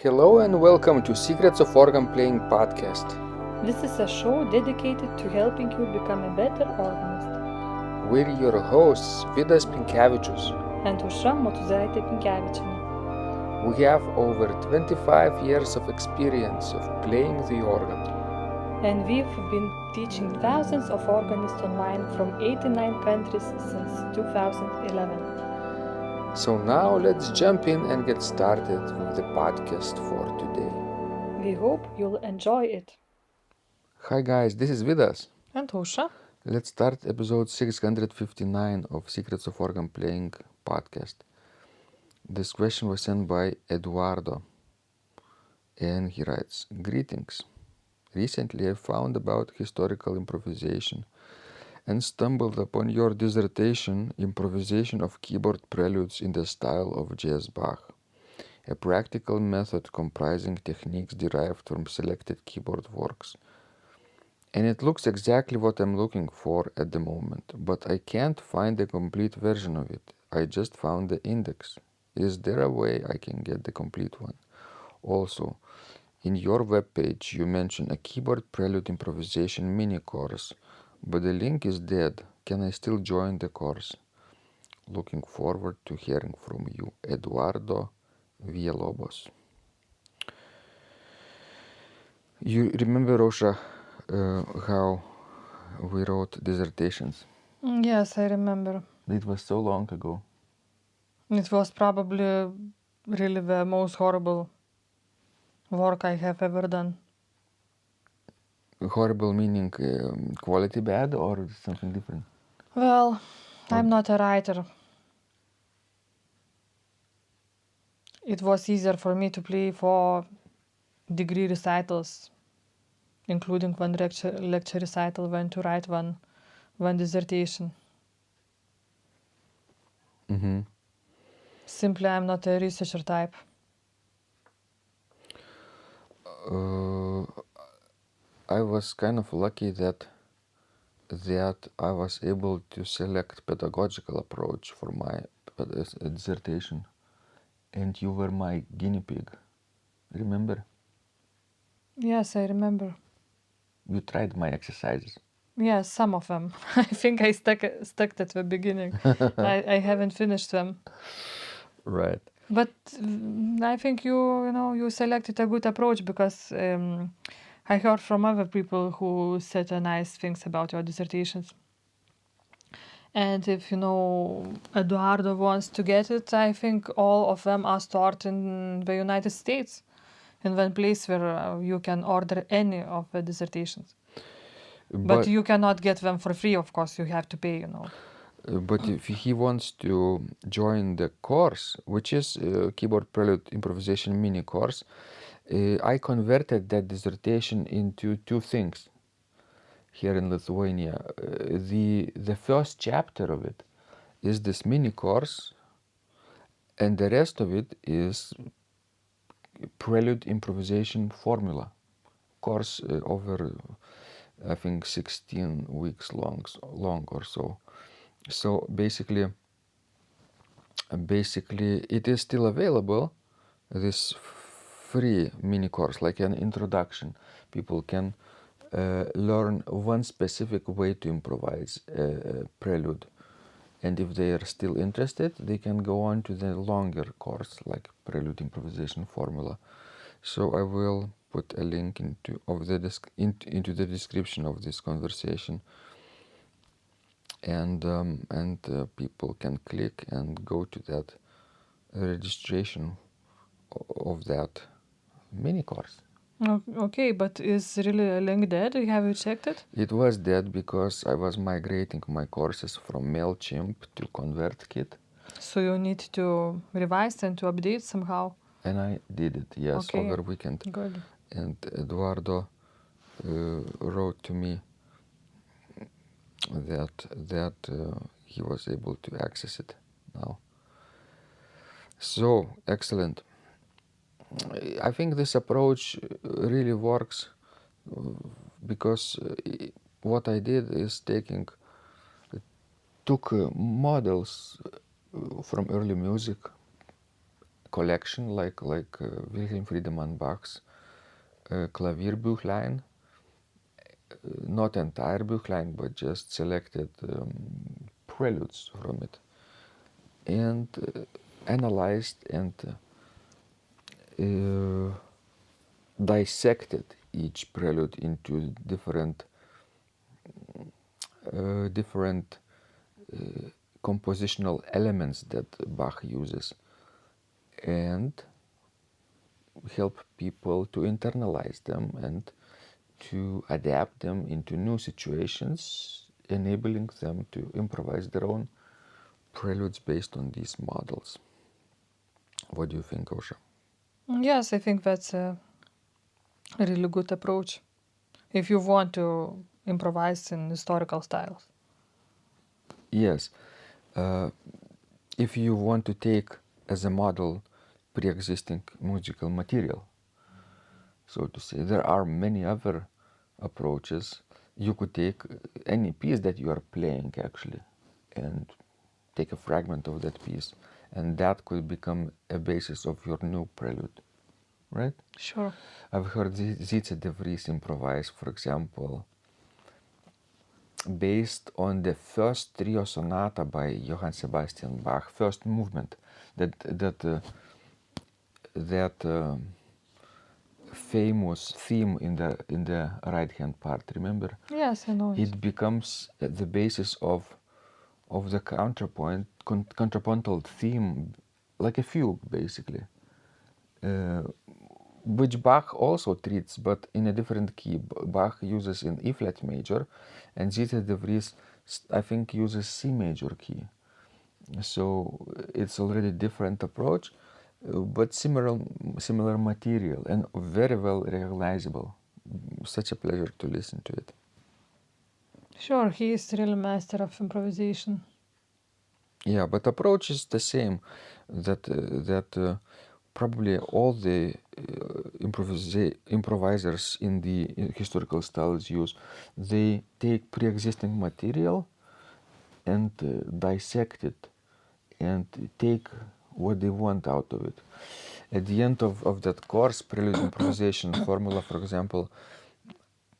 Hello and welcome to Secrets of Organ Playing podcast. This is a show dedicated to helping you become a better organist. We're your hosts, Vidas Pinkevičius. And Aušra Motuzaitė Pinkevičienė. We have over 25 years of experience of playing the organ. And we've been teaching thousands of organists online from 89 countries since 2011. So now let's jump in and get started with the podcast for today. We hope you'll enjoy it. Hi guys, this is Vidas. And Aušra. Let's start episode 659 of Secrets of Organ Playing podcast. This question was sent by Eduardo, and he writes, "Greetings. Recently I found about historical improvisation and stumbled upon your dissertation, Improvisation of Keyboard Preludes in the Style of JS Bach, a practical method comprising techniques derived from selected keyboard works. And it looks exactly what I'm looking for at the moment, but I can't find the complete version of it. I just found the index. Is there a way I can get the complete one? Also, in your webpage you mention a keyboard prelude improvisation mini course, but the link is dead. Can I still join the course? Looking forward to hearing from you. Eduardo Villalobos." You remember, Rosha, how we wrote dissertations? Yes, I remember. It was so long ago. It was probably really the most horrible work I have ever done. Horrible meaning quality bad or something different? Well, I'm not a writer. It was easier for me to play for degree recitals, including one lecture recital, than to write one dissertation. Mm-hmm. Simply, I'm not a researcher type. I was kind of lucky that I was able to select pedagogical approach for my dissertation, and you were my guinea pig. Remember? Yes, I remember. You tried my exercises. Yes, some of them. I think I stuck at the beginning. I haven't finished them. Right. But I think you selected a good approach because I heard from other people who said nice things about your dissertations. And if Eduardo wants to get it, I think all of them are stored in the United States, in one place where you can order any of the dissertations. But you cannot get them for free, of course. You have to pay, But if he wants to join the course, which is Keyboard Prelude Improvisation mini course, I converted that dissertation into two things here in Lithuania. The first chapter of it is this mini course, and the rest of it is Prelude Improvisation formula course over, I think, 16 weeks long or so. So basically it is still available, this free mini course, like an introduction. People can learn one specific way to improvise a prelude, and if they are still interested, they can go on to the longer course, like Prelude Improvisation Formula. So I will put a link into the description of this conversation, and people can click and go to that registration of that mini course. Okay, but is really a link dead? Have you checked it? It was dead because I was migrating my courses from MailChimp to ConvertKit. So you need to revise and to update somehow. And I did it, yes, Okay. over weekend. Good. And Eduardo wrote to me that he was able to access it now. So, excellent. I think this approach really works because what I did is took models from early music collection like Wilhelm Friedemann Bach's Klavierbüchlein, not entire Büchlein, but just selected preludes from it, and analyzed and dissected each prelude into different compositional elements that Bach uses, and help people to internalize them and to adapt them into new situations, enabling them to improvise their own preludes based on these models. What do you think, Osha? Yes, I think that's a really good approach if you want to improvise in historical styles. Yes. If you want to take as a model pre-existing musical material, so to say, there are many other approaches. You could take any piece that you are playing actually and take a fragment of that piece, and that could become a basis of your new prelude, right? Sure. I've heard Zietze de Vries improvise, for example, based on the first trio sonata by Johann Sebastian Bach, first movement, that famous theme in the right hand part. Remember? Yes, I know it. It becomes the basis of the counterpoint, contrapuntal theme, like a fugue, basically, which Bach also treats, but in a different key. Bach uses in E flat major, and Zietze de Vries, I think, uses C major key. So it's already different approach, but similar material and very well recognizable. Such a pleasure to listen to it. Sure, he is really master of improvisation. Yeah, but approach is the same. That probably all the improvisers in the historical styles use. They take pre-existing material and dissect it and take what they want out of it. At the end of that course, Prelude Improvisation formula, for example,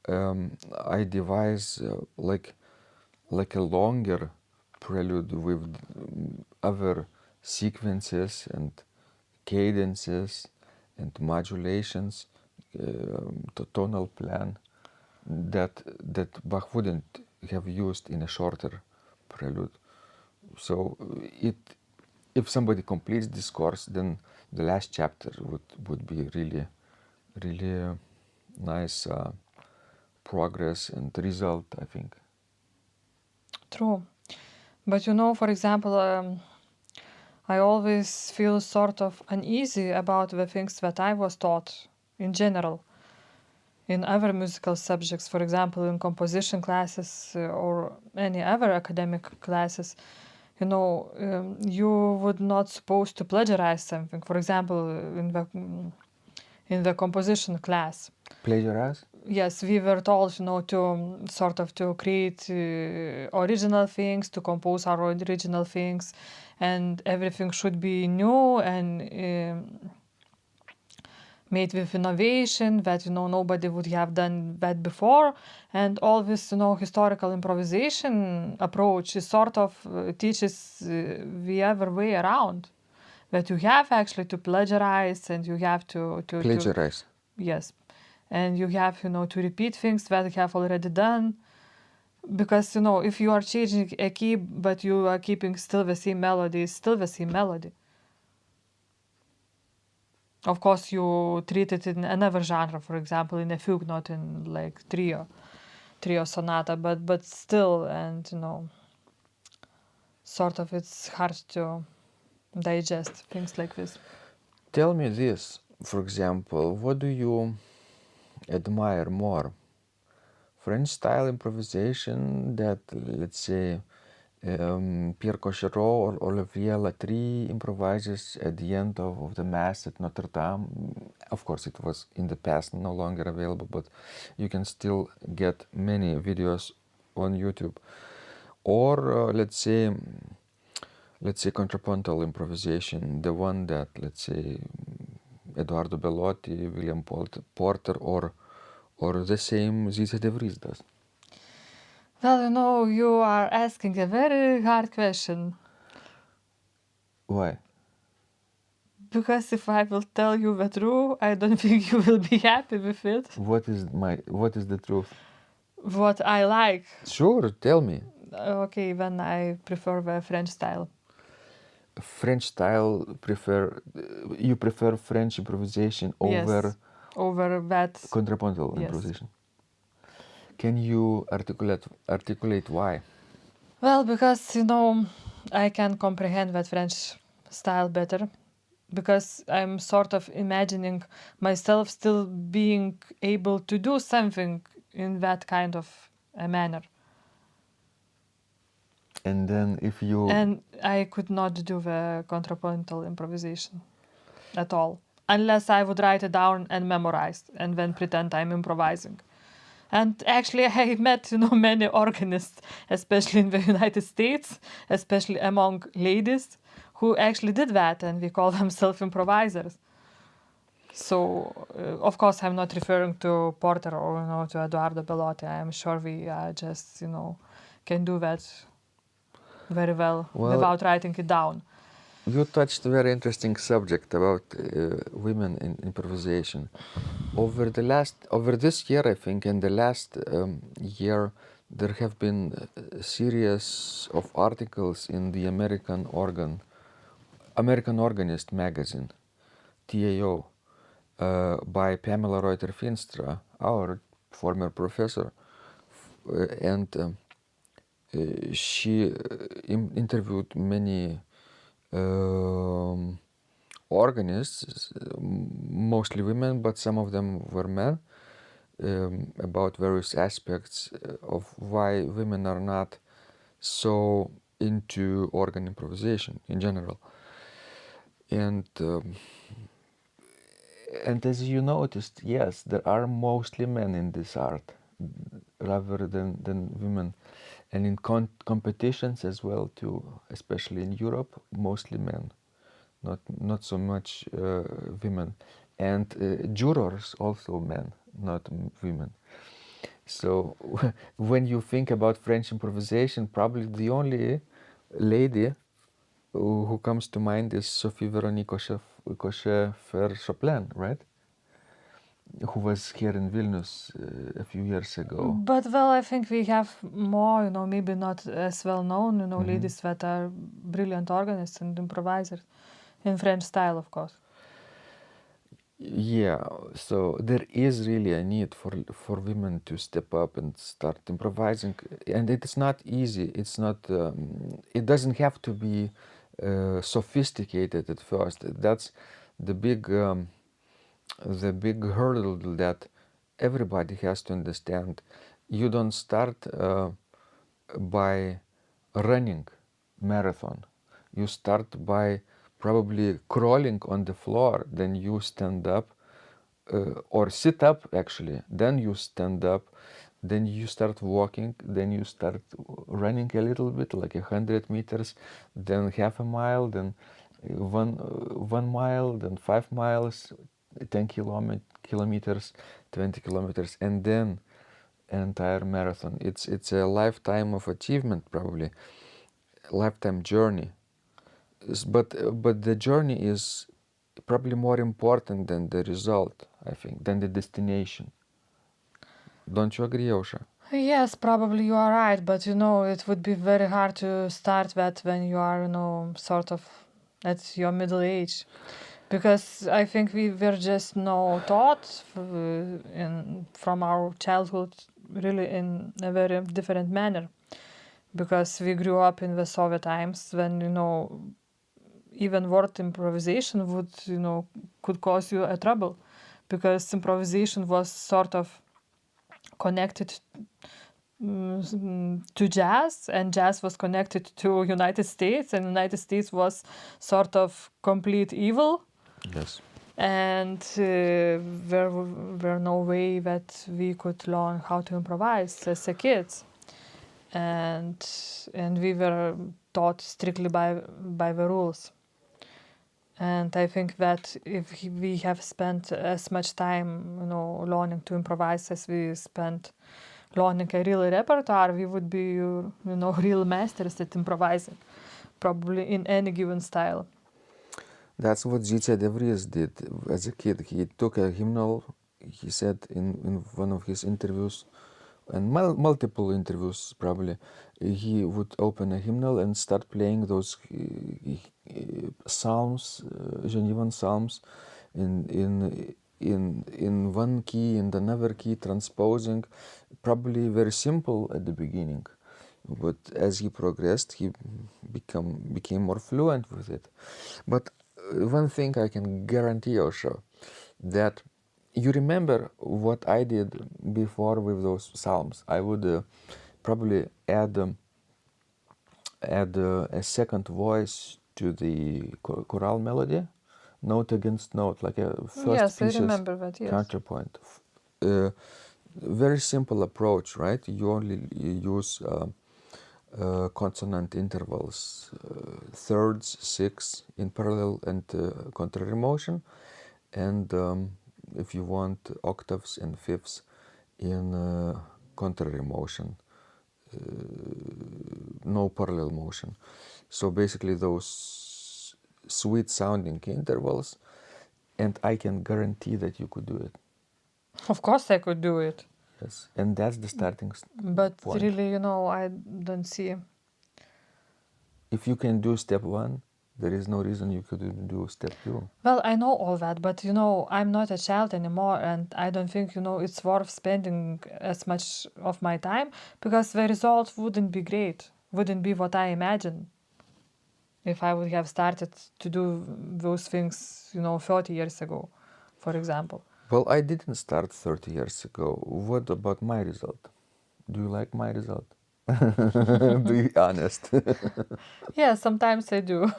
I devise like a longer prelude with other sequences and cadences and modulations, tonal plan that Bach wouldn't have used in a shorter prelude. So if somebody completes this course, then the last chapter would be really nice progress and result, I think. True. But for example, I always feel sort of uneasy about the things that I was taught in general in other musical subjects, for example, in composition classes or any other academic classes. You would not supposed to plagiarize something. For example, in the composition class. Plagiarize? Yes, we were told, to sort of to create original things, to compose our original things, and everything should be new and made with innovation that, nobody would have done that before. And all this, historical improvisation approach is sort of teaches the other way around, that you have actually to plagiarize and you have to Plagiarize. yes. And you have, to repeat things that you have already done. Because, if you are changing a key, but you are keeping still the same melody, it's still the same melody. Of course, you treat it in another genre, for example, in a fugue, not in like trio sonata, but still, and, sort of it's hard to digest things like this. Tell me this, for example, what do you admire more? French style improvisation that, let's say, Pierre Cochereau or Olivier Latry improvises at the end of the Mass at Notre Dame. Of course, it was in the past, no longer available, but you can still get many videos on YouTube. Or, let's say, let's say, contrapuntal improvisation, the one that, let's say, Eduardo Bellotti, William Porter, or the same Zize de Vries does? Well, you are asking a very hard question. Why? Because if I will tell you the truth, I don't think you will be happy with it. What is the truth? What I like. Sure, tell me. Okay, then I prefer the French style. French style you prefer French improvisation over Yes, over that. contrapuntal Yes. improvisation. Can you articulate why? Well, because I can comprehend that French style better, because I'm sort of imagining myself still being able to do something in that kind of a manner. And then if you And I could not do the contrapuntal improvisation at all, unless I would write it down and memorize and then pretend I'm improvising. And actually, I met many organists, especially in the United States, especially among ladies, who actually did that, and we call themselves improvisers. So, of course, I'm not referring to Porter or to Eduardo Bellotti. I'm sure we just can do that very well without writing it down. You touched a very interesting subject about women in improvisation. Over this year, I think, and the last year, there have been a series of articles in the American Organist magazine, TAO, by Pamela Reuter-Finstra, our former professor, and she interviewed many organists, mostly women, but some of them were men, about various aspects of why women are not so into organ improvisation in general. And as you noticed, yes, there are mostly men in this art rather than women. And in competitions as well too, especially in Europe, mostly men, not so much women. And jurors also men, not women. So when you think about French improvisation, probably the only lady who comes to mind is Sophie Véronique Cochet-Fer-Choplin, right? Who was here in Vilnius a few years ago. But well, I think we have more, maybe not as well known, ladies that are brilliant organists and improvisers in French style, of course. Yeah, so there is really a need for women to step up and start improvising, and it is not easy. It's not. It doesn't have to be sophisticated at first. That's the big hurdle that everybody has to understand. You don't start by running marathon. You start by probably crawling on the floor, then you stand up, or sit up actually, then you stand up, then you start walking, then you start running a little bit, like 100 meters, then half a mile, then 1 mile, then 5 miles, 10 kilometers, 20 kilometers, and then entire marathon. It's a lifetime of achievement, probably lifetime journey. But the journey is probably more important than the result, I think, than the destination. Don't you agree, Osha? Yes, probably you are right, but it would be very hard to start that when you are, sort of at your middle age. Because I think we were just taught from our childhood really in a very different manner. Because we grew up in the Soviet times when, even word improvisation would, could cause you a trouble. Because improvisation was sort of connected to jazz, and jazz was connected to United States, and United States was sort of complete evil. Yes. And there were no way that we could learn how to improvise as a kids. And we were taught strictly by the rules. And I think that if we have spent as much time, learning to improvise as we spent learning a real repertoire, we would be, real masters at improvising, probably in any given style. That's what JS De Vries did as a kid. He took a hymnal, he said in one of his interviews, and multiple interviews probably, he would open a hymnal and start playing those psalms, Genevan psalms, in one key and another key, transposing, probably very simple at the beginning, but as he progressed, he became more fluent with it. But one thing I can guarantee also, that you remember what I did before with those psalms. I would probably add a second voice to the chorale melody, note against note, like a first Yes, I pieces remember that, yes. counterpoint. Very simple approach, right? You only use consonant intervals, thirds, sixths in parallel and contrary motion, and if you want, octaves and fifths in contrary motion, no parallel motion. So basically those sweet sounding intervals, and I can guarantee that you could do it. Of course I could do it. Yes, and that's the starting But point. really, I don't see. If you can do step one, there is no reason you couldn't do step two. Well, I know all that, but I'm not a child anymore, and I don't think it's worth spending as much of my time, because the result wouldn't be great, wouldn't be what I imagine if I would have started to do those things 30 years ago, for example. Well, I didn't start 30 years ago. What about my result? Do you like my result? Be honest. Yeah, sometimes I do.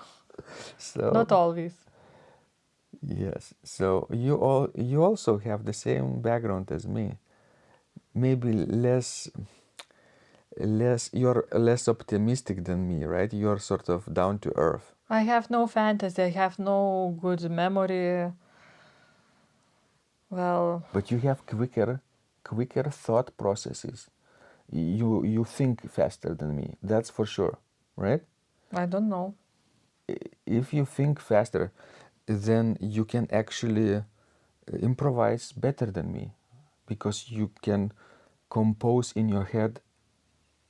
So Not always. yes. So you also have the same background as me. Maybe you're less optimistic than me, right? You're sort of down to earth. I have no fantasy, I have no good memory. Well, But you have quicker thought processes. You think faster than me. That's for sure, right? I don't know. If you think faster, then you can actually improvise better than me, because you can compose in your head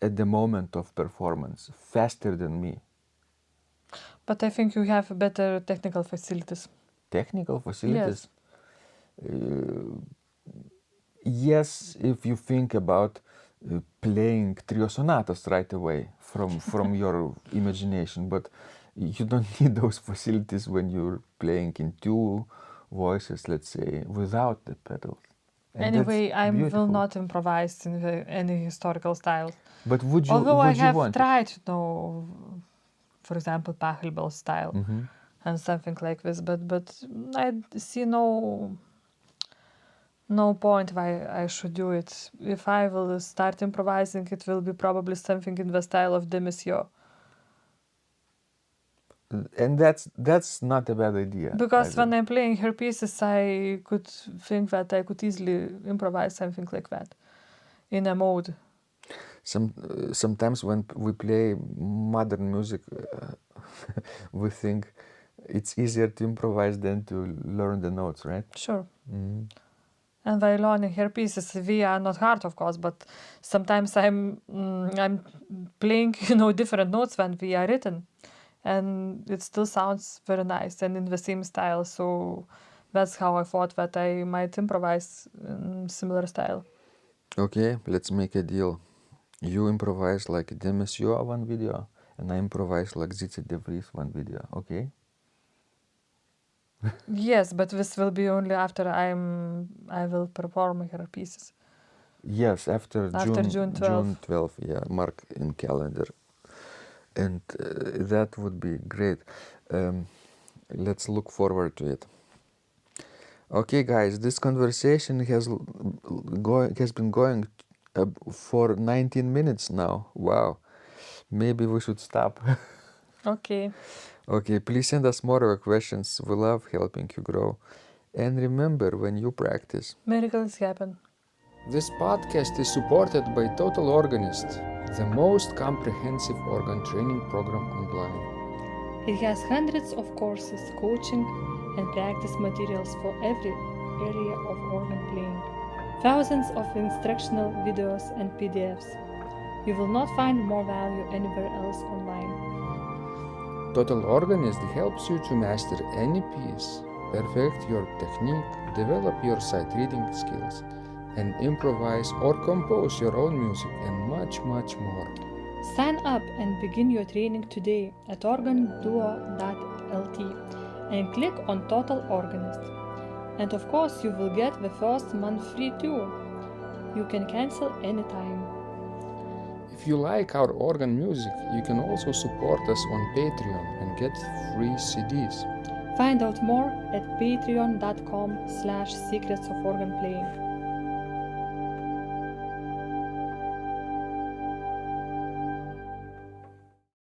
at the moment of performance faster than me. But I think you have better technical facilities. Technical facilities? Yes, if you think about playing trio sonatas right away from your imagination, but you don't need those facilities when you're playing in two voices, let's say, without the pedals. And Anyway, I will beautiful. not improvise in any historical styles. But would you? Although I Would you have want it? tried to know, for example, Pachelbel style and something like this, but I see no point why I should do it. If I will start improvising, it will be probably something in the style of de Monsieur. And that's not a bad idea. Because either. when I'm playing her pieces, I could think that I could easily improvise something like that in a mode. Sometimes when we play modern music, we think it's easier to improvise than to learn the notes, right? Sure. And while learning her pieces, we are not hard, of course, but sometimes I'm playing, different notes than we are written, and it still sounds very nice and in the same style. So that's how I thought that I might improvise in similar style. Okay, let's make a deal. You improvise like de Monsieur one video, and I improvise like JS De Vries one video. Okay? Yes, but this will be only after I will perform her pieces. Yes, after June 12th. 12, yeah, mark in calendar. And that would be great. Let's look forward to it. Okay, guys, this conversation has been going for 19 minutes now. Wow. Maybe we should stop. Okay. Okay, please send us more of your questions. We love helping you grow. And remember, when you practice, Miracles happen. This podcast is supported by Total Organist, the most comprehensive organ training program online. It has hundreds of courses, coaching, and practice materials for every area of organ playing. Thousands of instructional videos and PDFs. You will not find more value anywhere else online. Total Organist helps you to master any piece, perfect your technique, develop your sight reading skills, and improvise or compose your own music and much, much more. Sign up and begin your training today at organduo.lt and click on Total Organist. And of course, you will get the first month free too. You can cancel anytime. If you like our organ music, you can also support us on Patreon and get free CDs. Find out more at patreon.com/secrets of organ playing.